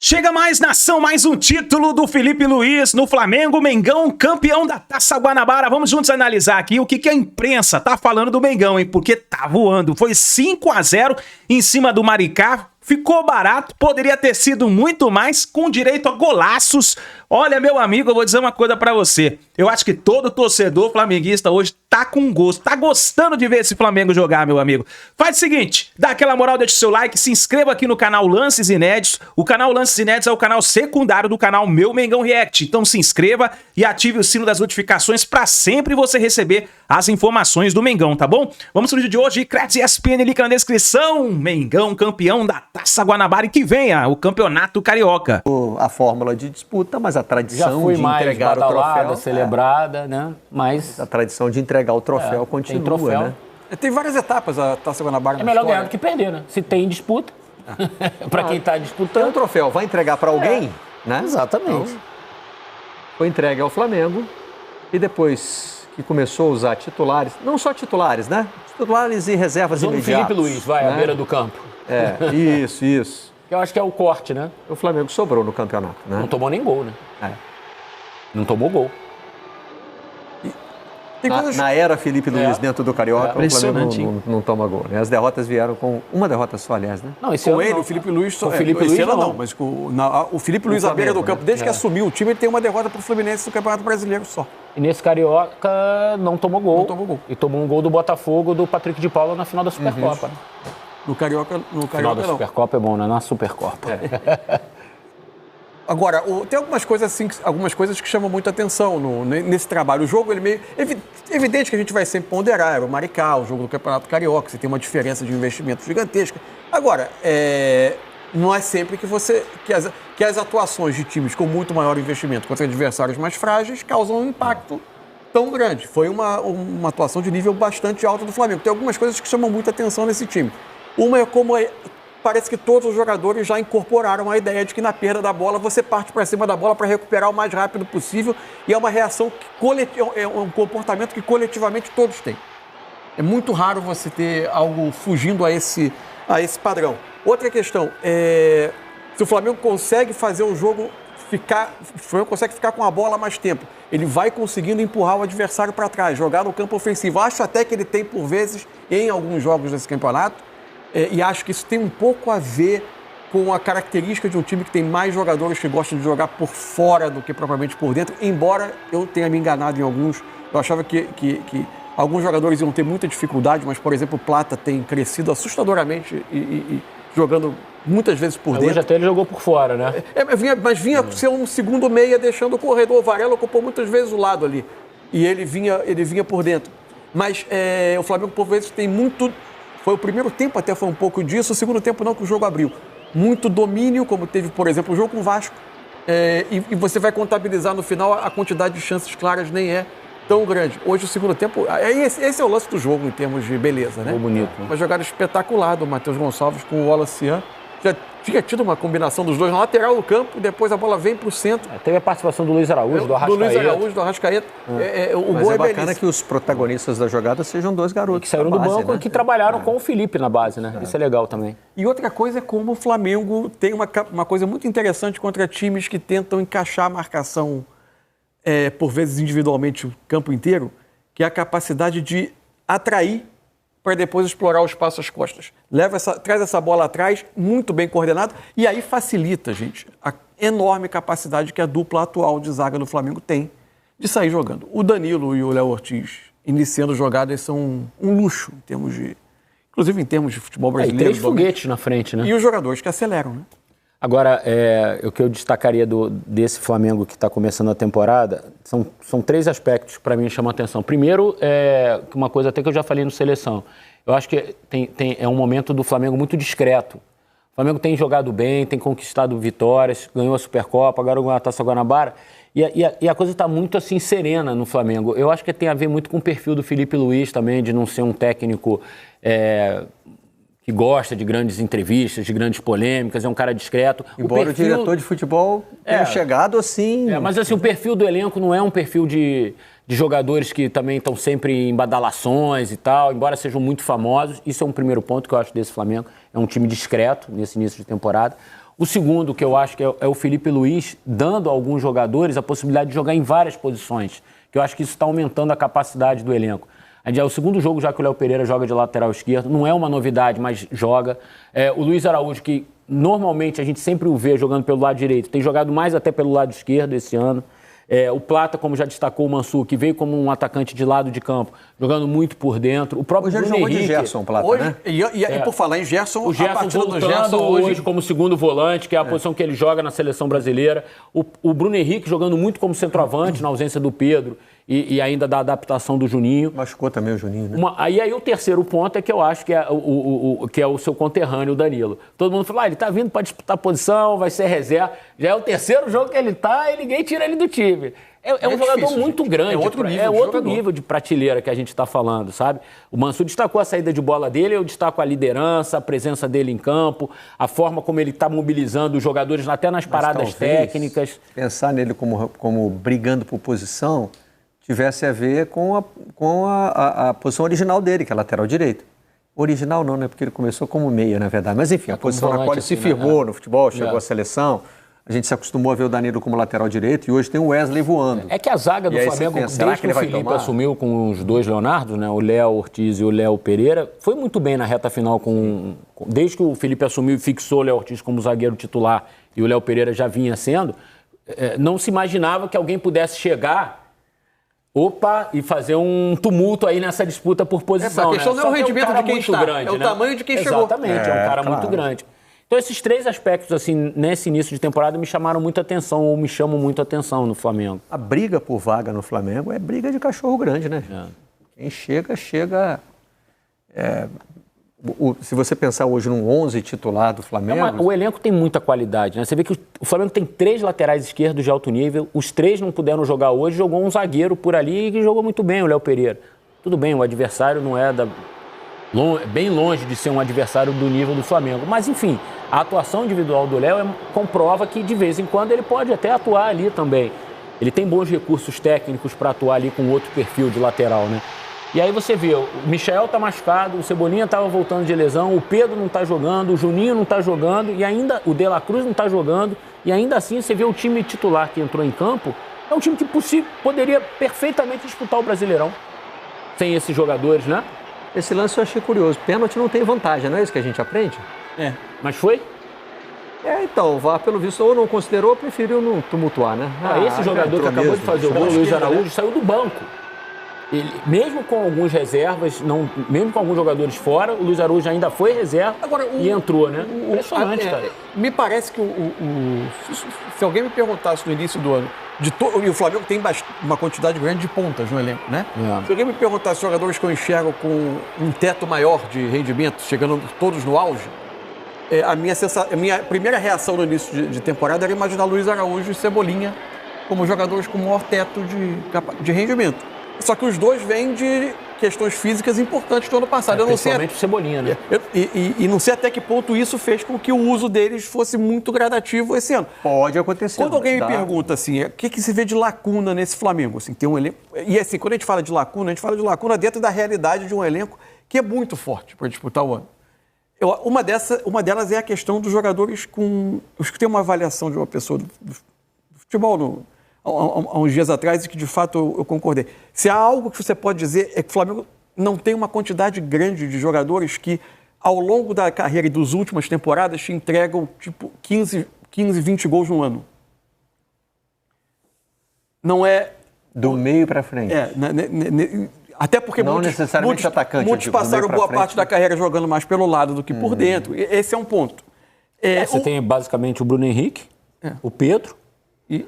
Chega mais nação, mais um título do Felipe Luiz no Flamengo, Mengão, campeão da Taça Guanabara. Vamos juntos analisar aqui o que a imprensa tá falando do Mengão, hein? Porque tá voando. Foi 5-0 em cima do Maricá. Ficou barato, poderia ter sido muito mais, com direito a golaços. Olha, meu amigo, eu vou dizer uma coisa pra você. Eu acho que todo torcedor flamenguista hoje tá com gosto, tá gostando de ver esse Flamengo jogar, meu amigo. Faz o seguinte, dá aquela moral, deixa o seu like, se inscreva aqui no canal Lances Inéditos. O canal Lances Inéditos é o canal secundário do canal Meu Mengão React. Então se inscreva e ative o sino das notificações pra sempre você receber as informações do Mengão, tá bom? Vamos pro vídeo de hoje, Crédito ESPN, link na descrição. Mengão, campeão da Taça Guanabara, e que venha o Campeonato Carioca. A fórmula de disputa, mas a tradição já foi de mais entregar o troféu, celebrada, né? Mas a tradição de entregar o troféu continua, tem troféu, né? Tem várias etapas a Taça Guanabara. É melhor ganhar do que perder, né? Se tem disputa, para quem está Tem disputando. um troféu, vai entregar para alguém, né? Exatamente. Então, foi entregue ao Flamengo e depois que começou a usar titulares, não só titulares, né? Titulares e reservas imediatas. Felipe Luiz vai à beira do campo. Isso. Que eu acho que é o corte, né? O Flamengo sobrou no campeonato, né? Não tomou nem gol, né? Não tomou gol. Na era Felipe Luiz dentro do Carioca, o Flamengo não toma gol, né? As derrotas vieram com uma derrota só, aliás, né? Não, esse Com ano ele, não. o Felipe Luiz... Com o Felipe Luiz não. Mas o Felipe Luiz à beira do campo, desde que assumiu o time, ele tem uma derrota pro Fluminense no Campeonato Brasileiro só. E nesse Carioca não tomou gol. Não tomou gol. E tomou um gol do Botafogo, do Patrick de Paula na final da Supercopa. No Carioca Final da não. Supercopa é bom, né? Na Supercopa. Agora, tem algumas coisas assim, algumas coisas que chamam muita atenção nesse trabalho. O jogo, ele meio... Evidente que a gente vai sempre ponderar, o Maricá, o jogo do Campeonato Carioca, você tem uma diferença de investimento gigantesca. Agora, não é sempre que as atuações de times com muito maior investimento contra adversários mais frágeis causam um impacto tão grande. Foi uma atuação de nível bastante alto do Flamengo. Tem algumas coisas que chamam muita atenção nesse time. Uma é como parece que todos os jogadores já incorporaram a ideia de que na perda da bola você parte para cima da bola para recuperar o mais rápido possível, e é uma reação é um comportamento que coletivamente todos têm. É muito raro você ter algo fugindo a esse padrão. Outra questão se o Flamengo consegue fazer o jogo consegue ficar com a bola mais tempo, ele vai conseguindo empurrar o adversário para trás, jogar no campo ofensivo. Acho até que ele tem, por vezes, em alguns jogos desse campeonato, e acho que isso tem um pouco a ver com a característica de um time que tem mais jogadores que gostam de jogar por fora do que propriamente por dentro, embora eu tenha me enganado em alguns. Eu achava que alguns jogadores iam ter muita dificuldade, mas, por exemplo, o Plata tem crescido assustadoramente e jogando muitas vezes por dentro. Hoje até ele jogou por fora, né? Mas vinha ser um segundo meia deixando o corredor. O Varela ocupou muitas vezes o lado ali. E ele vinha por dentro. Mas o Flamengo, por vezes, tem muito... Foi o primeiro tempo até foi um pouco disso, o segundo tempo não, que o jogo abriu. Muito domínio, como teve, por exemplo, o jogo com o Vasco. E você vai contabilizar no final a quantidade de chances claras nem é tão grande. Hoje o segundo tempo... Esse é o lance do jogo em termos de beleza, né? Bonito, né? Uma jogada espetacular do Matheus Gonçalves com o Wallace. Já tinha tido uma combinação dos dois na lateral do campo, depois a bola vem para o centro. Teve a participação do Luiz Araújo, do Arrascaeta. O Mas gol é é bacana belíssimo. que os protagonistas da jogada sejam dois garotos Que saíram da do base, banco né? e que trabalharam com o Felipe na base, né? Isso é legal também. E outra coisa é como o Flamengo tem uma coisa muito interessante contra times que tentam encaixar a marcação, por vezes individualmente, o campo inteiro, que é a capacidade de atrair para depois explorar o espaço às costas. Traz essa bola atrás, muito bem coordenado, e aí facilita, gente, a enorme capacidade que a dupla atual de zaga do Flamengo tem de sair jogando. O Danilo e o Léo Ortiz, iniciando jogadas, são um luxo, inclusive em termos de futebol brasileiro. E 3 foguetes na frente, né? E os jogadores que aceleram, né? Agora, o que eu destacaria desse Flamengo que está começando a temporada são 3 aspectos que para mim chamam a atenção. Primeiro, uma coisa até que eu já falei no Seleção. Eu acho que é um momento do Flamengo muito discreto. O Flamengo tem jogado bem, tem conquistado vitórias, ganhou a Supercopa, agora ganhou a Taça Guanabara. E a coisa está muito assim serena no Flamengo. Eu acho que tem a ver muito com o perfil do Felipe Luiz também, de não ser um técnico... que gosta de grandes entrevistas, de grandes polêmicas, é um cara discreto. Embora o diretor de futebol tenha chegado assim... mas assim, o perfil do elenco não é um perfil de jogadores que também estão sempre em badalações e tal, embora sejam muito famosos. Isso é um primeiro ponto que eu acho desse Flamengo. É um time discreto nesse início de temporada. O segundo, que eu acho que é o Felipe Luiz, dando a alguns jogadores a possibilidade de jogar em várias posições, que eu acho que isso está aumentando a capacidade do elenco. É o segundo jogo já que o Léo Pereira joga de lateral esquerdo, não é uma novidade, mas joga. O Luiz Araújo, que normalmente a gente sempre o vê jogando pelo lado direito, tem jogado mais até pelo lado esquerdo esse ano. O Plata, como já destacou o Mansur, que veio como um atacante de lado de campo, jogando muito por dentro. O próprio Bruno Henrique. De Gerson, Plata, hoje, né? E por falar em Gerson, o Gerson a partida do voltando Gerson hoje como segundo volante, que é a posição que ele joga na seleção brasileira. O Bruno Henrique jogando muito como centroavante, na ausência do Pedro e ainda da adaptação do Juninho. Machucou também o Juninho, né? Aí o terceiro ponto é que eu acho que é o seu conterrâneo, o Danilo. Todo mundo fala, ele tá vindo para disputar posição, vai ser reserva. Já é o terceiro jogo que ele tá e ninguém tira ele do time. É um jogador difícil, muito grande. É outro nível de prateleira que a gente está falando, sabe? O Mansur destacou a saída de bola dele, eu destaco a liderança, a presença dele em campo, a forma como ele está mobilizando os jogadores até nas paradas técnicas. Pensar nele como brigando por posição tivesse a ver com a posição original dele, que é lateral direito. Original não, né? Porque ele começou como meia, na verdade. Mas enfim, a posição na qual ele se firmou no futebol, chegou à seleção. A gente se acostumou a ver o Danilo como lateral direito e hoje tem o Wesley voando. É que a zaga do Flamengo, desde que o Felipe assumiu com os dois Leonardo, né, o Léo Ortiz e o Léo Pereira, foi muito bem na reta final. Desde que o Felipe assumiu e fixou o Léo Ortiz como zagueiro titular e o Léo Pereira já vinha sendo, não se imaginava que alguém pudesse chegar e fazer um tumulto aí nessa disputa por posição. A questão não é o rendimento de quem está, grande, é o tamanho de quem chegou. Exatamente, é um cara muito grande. Então, esses três aspectos, assim, nesse início de temporada, me chamaram muita atenção, ou me chamam muito atenção no Flamengo. A briga por vaga no Flamengo é briga de cachorro grande, né? Quem chega... se você pensar hoje num 11 titular do Flamengo... O elenco tem muita qualidade, né? Você vê que o Flamengo tem 3 laterais esquerdos de alto nível, os 3 não puderam jogar hoje, jogou um zagueiro por ali que jogou muito bem, o Léo Pereira. Tudo bem, o adversário não é bem longe de ser um adversário do nível do Flamengo. Mas, enfim, a atuação individual do Léo comprova que, de vez em quando, ele pode até atuar ali também. Ele tem bons recursos técnicos para atuar ali com outro perfil de lateral, né? E aí você vê, o Michael tá machucado, o Cebolinha estava voltando de lesão, o Pedro não tá jogando, o Juninho não tá jogando, e ainda o De La Cruz não tá jogando, e ainda assim você vê o time titular que entrou em campo, é um time que poderia perfeitamente disputar o Brasileirão, sem esses jogadores, né? Esse lance eu achei curioso. Pênalti não tem vantagem, não é isso que a gente aprende? Mas foi? Então, o VAR, pelo visto, ou não considerou ou preferiu não tumultuar, né? Esse jogador que acabou de fazer o gol, o Luiz Araújo, saiu do banco. Ele, mesmo com algumas reservas, mesmo com alguns jogadores fora, o Luiz Araújo ainda foi reserva e entrou, né? Impressionante, cara. Me parece que se alguém me perguntasse no início do ano, e o Flamengo tem uma quantidade grande de pontas no elenco, né? Se alguém me perguntasse jogadores que eu enxergo com um teto maior de rendimento, chegando todos no auge, a minha primeira reação no início de temporada era imaginar Luiz Araújo e Cebolinha como jogadores com maior teto de rendimento. Só que os dois vêm de questões físicas importantes do ano passado. Eu não sei principalmente o Cebolinha, né? E não sei até que ponto isso fez com que o uso deles fosse muito gradativo esse ano. Pode acontecer. Quando alguém me pergunta assim, o que se vê de lacuna nesse Flamengo? Assim, tem um elenco... E assim, quando a gente fala de lacuna dentro da realidade de um elenco que é muito forte para disputar o ano. Uma delas é a questão dos jogadores os que têm uma avaliação de uma pessoa do futebol há uns dias atrás e que, de fato, eu concordei. Se há algo que você pode dizer é que o Flamengo não tem uma quantidade grande de jogadores que, ao longo da carreira e das últimas temporadas, te entregam, tipo, 15, 20 gols no ano. Não é... Do meio para frente. Até porque não necessariamente atacante. Muitos passaram boa parte da carreira jogando mais pelo lado do que por dentro. Esse é um ponto. Você tem basicamente o Bruno Henrique, o Pedro e...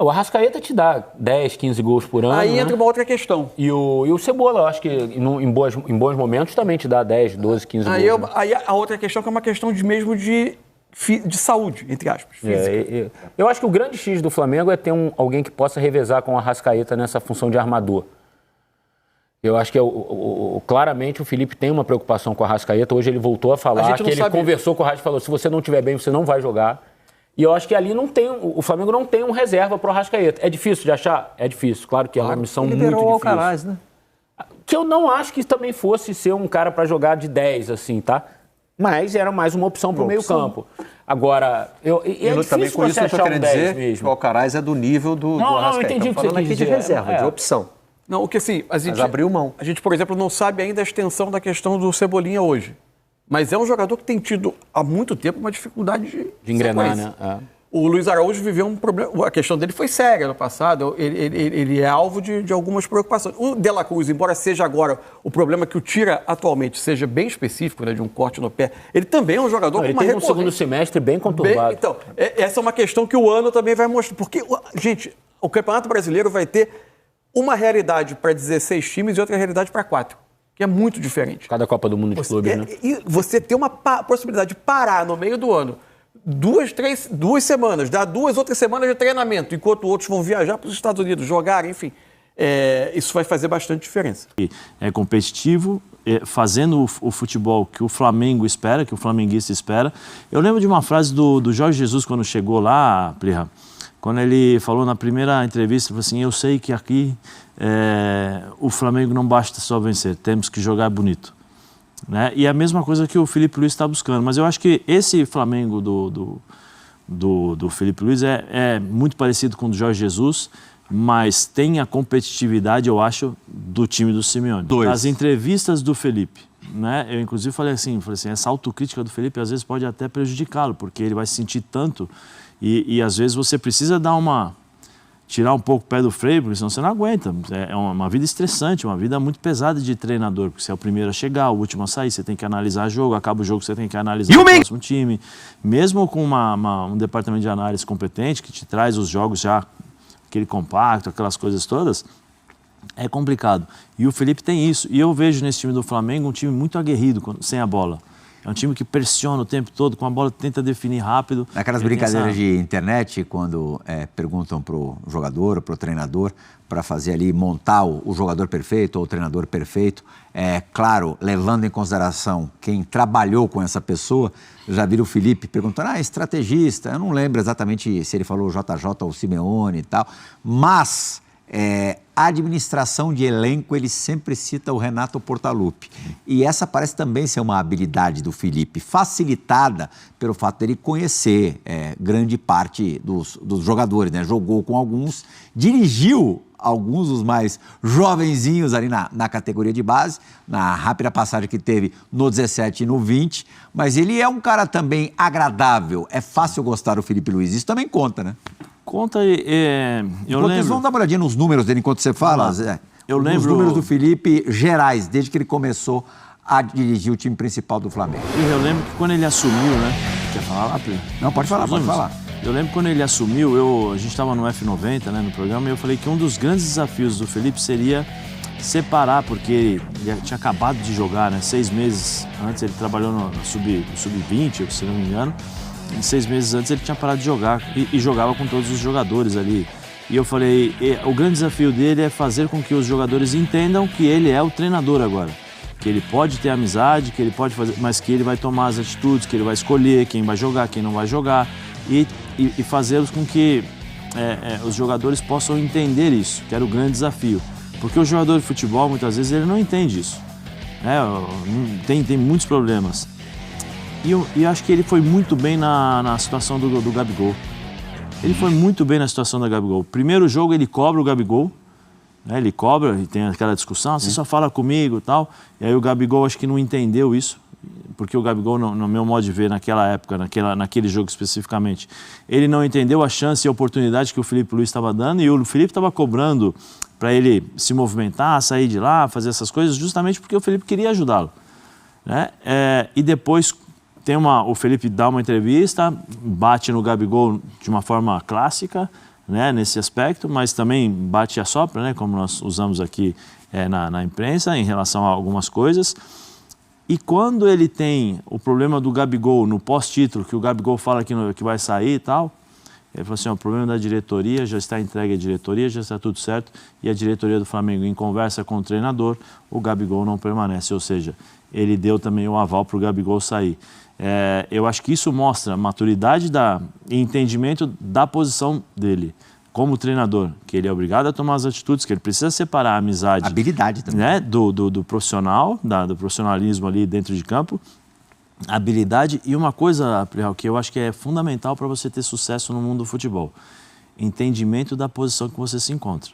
O Arrascaeta te dá 10, 15 gols por ano. Aí entra uma outra questão. E o Cebola, eu acho que em bons momentos também te dá 10, 12, 15 gols. Aí a outra questão que é uma questão mesmo de saúde, entre aspas, física. Eu acho que o grande X do Flamengo é ter alguém que possa revezar com o Arrascaeta nessa função de armador. Eu acho que claramente o Felipe tem uma preocupação com o Arrascaeta. Hoje ele voltou a falar que ele conversou com o Arrascaeta e falou, se você não estiver bem, você não vai jogar. E eu acho que ali o Flamengo não tem um reserva para o Arrascaeta. É difícil de achar? É difícil. Claro que é uma missão muito difícil. O Alcaraz, né? Que eu não acho que também fosse ser um cara para jogar de 10, assim, tá? Mas era mais uma opção para o meio campo. Agora, é também com isso eu estou querendo dizer que o Alcaraz é do nível do Arrascaeta. Não, entendi o que você quis dizer. De reserva, de opção. Não, o que assim, Mas abriu mão. A gente, por exemplo, não sabe ainda a extensão da questão do Cebolinha hoje. Mas é um jogador que tem tido há muito tempo uma dificuldade de engrenar, sequência. né? O Luiz Araújo viveu um problema. A questão dele foi séria no passado. Ele é alvo de algumas preocupações. O De La Cruz, embora seja agora o problema que o tira atualmente seja bem específico, né, de um corte no pé, ele também é um jogador com uma recorrência. Ele teve um segundo semestre bem conturbado. Então, essa é uma questão que o ano também vai mostrar. Porque, gente, o Campeonato Brasileiro vai ter uma realidade para 16 times e outra realidade para 4. Que é muito diferente. Cada Copa do Mundo de clubes, né? E você ter uma possibilidade de parar no meio do ano 2 semanas, dar 2 outras semanas de treinamento, enquanto outros vão viajar para os Estados Unidos, jogar, enfim. Isso vai fazer bastante diferença. É competitivo, fazendo o futebol que o Flamengo espera, que o flamenguista espera. Eu lembro de uma frase do Jorge Jesus quando chegou lá, Plirra, quando ele falou na primeira entrevista, falou assim, eu sei que aqui o Flamengo não basta só vencer, temos que jogar bonito. Né? E é a mesma coisa que o Felipe Luiz está buscando. Mas eu acho que esse Flamengo do Felipe Luiz é muito parecido com o do Jorge Jesus, mas tem a competitividade, eu acho, do time do Simeone. As entrevistas do Felipe, né? Eu inclusive falei assim, essa autocrítica do Felipe às vezes pode até prejudicá-lo, porque ele vai se sentir tanto e às vezes você precisa tirar um pouco o pé do freio, porque senão você não aguenta. É uma vida estressante, uma vida muito pesada de treinador, porque você é o primeiro a chegar, o último a sair, você tem que analisar jogo, acaba o jogo, você tem que analisar o próximo time. Mesmo com um departamento de análise competente, que te traz os jogos já, aquele compacto, aquelas coisas todas, é complicado. E o Felipe tem isso. E eu vejo nesse time do Flamengo um time muito aguerrido sem a bola. É um time que pressiona o tempo todo, com a bola tenta definir rápido. Naquelas brincadeiras de internet, quando perguntam para o jogador, para o treinador, para fazer ali, montar o jogador perfeito ou o treinador perfeito, claro, levando em consideração quem trabalhou com essa pessoa, já viram o Felipe perguntando, estrategista, eu não lembro exatamente se ele falou JJ ou Simeone e tal, mas... a administração de elenco, ele sempre cita o Renato Portaluppi. E essa parece também ser uma habilidade do Felipe, facilitada pelo fato dele conhecer grande parte dos jogadores, né? Jogou com alguns, dirigiu alguns dos mais jovenzinhos ali na categoria de base, na rápida passagem que teve no 17 e no 20, mas ele é um cara também agradável, é fácil gostar do Felipe Luiz, isso também conta, né? Conta, eu lembro... Vamos dar uma olhadinha nos números dele enquanto você fala, Zé. Eu lembro... Os números do Felipe gerais, desde que ele começou a dirigir o time principal do Flamengo. Eu lembro que quando ele assumiu, né? Quer falar lá, Pedro? Não, pode falar. Eu lembro quando ele assumiu, a gente estava no F90, né, no programa, e eu falei que um dos grandes desafios do Felipe seria separar, porque ele tinha acabado de jogar, né? 6 meses antes ele trabalhou no Sub-20, se não me engano. 6 meses antes ele tinha parado de jogar e jogava com todos os jogadores ali. E eu falei, o grande desafio dele é fazer com que os jogadores entendam que ele é o treinador agora. Que ele pode ter amizade, que ele pode fazer, mas que ele vai tomar as atitudes, que ele vai escolher quem vai jogar, quem não vai jogar. E fazê-los com que os jogadores possam entender isso, que era o grande desafio. Porque o jogador de futebol, muitas vezes, ele não entende isso. Tem muitos problemas. E acho que ele foi muito bem na situação do Gabigol. Ele foi muito bem na situação do Gabigol. Primeiro jogo ele cobra o Gabigol, né? Ele cobra e tem aquela discussão, você só fala comigo e tal. E aí o Gabigol acho que não entendeu isso, porque o Gabigol, no meu modo de ver, naquela época, naquele jogo especificamente, ele não entendeu a chance e a oportunidade que o Felipe Luiz estava dando, e o Felipe estava cobrando para ele se movimentar, sair de lá, fazer essas coisas, justamente porque o Felipe queria ajudá-lo. Né? E depois... o Felipe dá uma entrevista, bate no Gabigol de uma forma clássica, né, nesse aspecto, mas também bate e assopra, né, como nós usamos aqui na imprensa, em relação a algumas coisas. E quando ele tem o problema do Gabigol no pós-título, que o Gabigol fala que vai sair e tal, ele falou assim, o problema da diretoria, já está entregue à diretoria, já está tudo certo, e a diretoria do Flamengo, em conversa com o treinador, o Gabigol não permanece, ou seja, ele deu também o aval para o Gabigol sair. Eu acho que isso mostra maturidade e entendimento da posição dele como treinador, que ele é obrigado a tomar as atitudes, que ele precisa separar a amizade, habilidade também, né, do profissional, do profissionalismo ali dentro de campo, habilidade e uma coisa, Plihal, que eu acho que é fundamental para você ter sucesso no mundo do futebol. Entendimento da posição que você se encontra.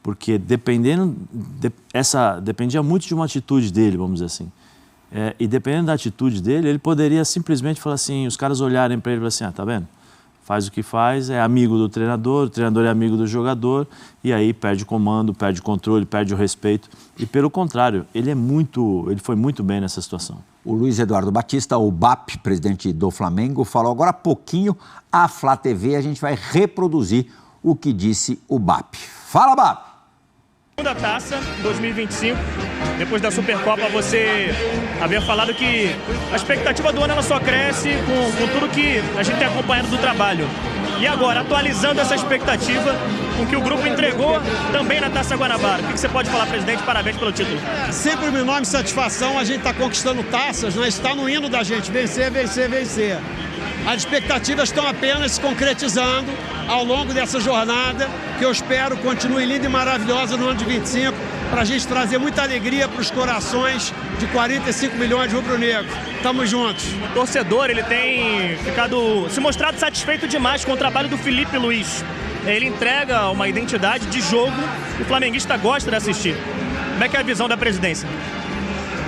Porque dependia muito de uma atitude dele, vamos dizer assim. E dependendo da atitude dele, ele poderia simplesmente falar assim, os caras olharem para ele e falar assim, tá vendo? Faz o que faz, é amigo do treinador, o treinador é amigo do jogador, e aí perde o comando, perde o controle, perde o respeito. E pelo contrário, ele foi muito bem nessa situação. O Luiz Eduardo Batista, o BAP, presidente do Flamengo, falou agora há pouquinho à Flá TV, a gente vai reproduzir o que disse o BAP. Fala, BAP! Da taça 2025, depois da Supercopa, você havia falado que a expectativa do ano ela só cresce com tudo que a gente tem acompanhado do trabalho. E agora, atualizando essa expectativa com que o grupo entregou também na Taça Guanabara. O que você pode falar, presidente? Parabéns pelo título. Sempre uma enorme satisfação, a gente está conquistando taças, né? Está no hino da gente, vencer, vencer, vencer. As expectativas estão apenas se concretizando ao longo dessa jornada, que eu espero continue linda e maravilhosa no ano de 25, para a gente trazer muita alegria para os corações de 45 milhões de rubro-negros. Tamo juntos. O torcedor, ele tem se mostrado satisfeito demais com o trabalho do Felipe Luiz. Ele entrega uma identidade de jogo que o flamenguista gosta de assistir. Como é que é a visão da presidência?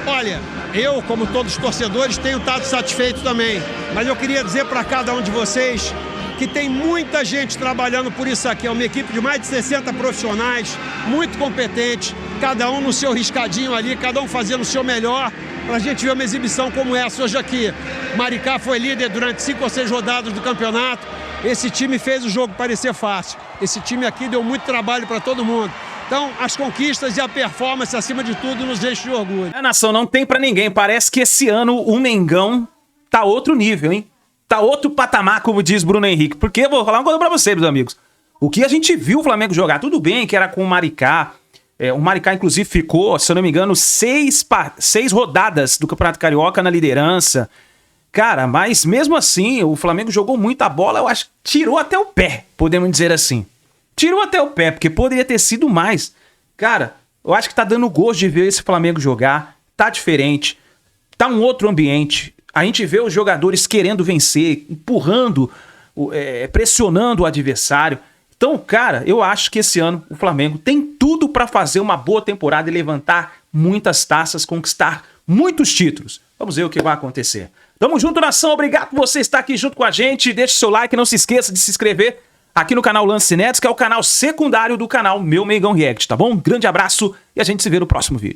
Olha, eu, como todos os torcedores, tenho estado satisfeito também. Mas eu queria dizer para cada um de vocês que tem muita gente trabalhando por isso aqui. É uma equipe de mais de 60 profissionais, muito competentes, cada um no seu riscadinho ali, cada um fazendo o seu melhor, para a gente ver uma exibição como essa hoje aqui. Maricá foi líder durante 5 ou 6 rodadas do campeonato. Esse time fez o jogo parecer fácil. Esse time aqui deu muito trabalho para todo mundo. Então, as conquistas e a performance, acima de tudo, nos enche de orgulho. A nação não tem pra ninguém. Parece que esse ano o Mengão tá outro nível, hein? Tá outro patamar, como diz Bruno Henrique. Porque eu vou falar uma coisa pra vocês, meus amigos. O que a gente viu o Flamengo jogar, tudo bem que era com o Maricá. O Maricá, inclusive, ficou, se eu não me engano, 6 rodadas do Campeonato Carioca na liderança. Cara, mas mesmo assim, o Flamengo jogou muita bola, eu acho que tirou até o pé, podemos dizer assim. Tirou até o pé, porque poderia ter sido mais. Cara, eu acho que tá dando gosto de ver esse Flamengo jogar. Tá diferente. Tá um outro ambiente. A gente vê os jogadores querendo vencer, empurrando, pressionando o adversário. Então, cara, eu acho que esse ano o Flamengo tem tudo pra fazer uma boa temporada e levantar muitas taças, conquistar muitos títulos. Vamos ver o que vai acontecer. Tamo junto, nação. Obrigado por você estar aqui junto com a gente. Deixe seu like, não se esqueça de se inscrever aqui no canal Lance Netos, que é o canal secundário do canal Meu Mengão React, tá bom? Grande abraço e a gente se vê no próximo vídeo.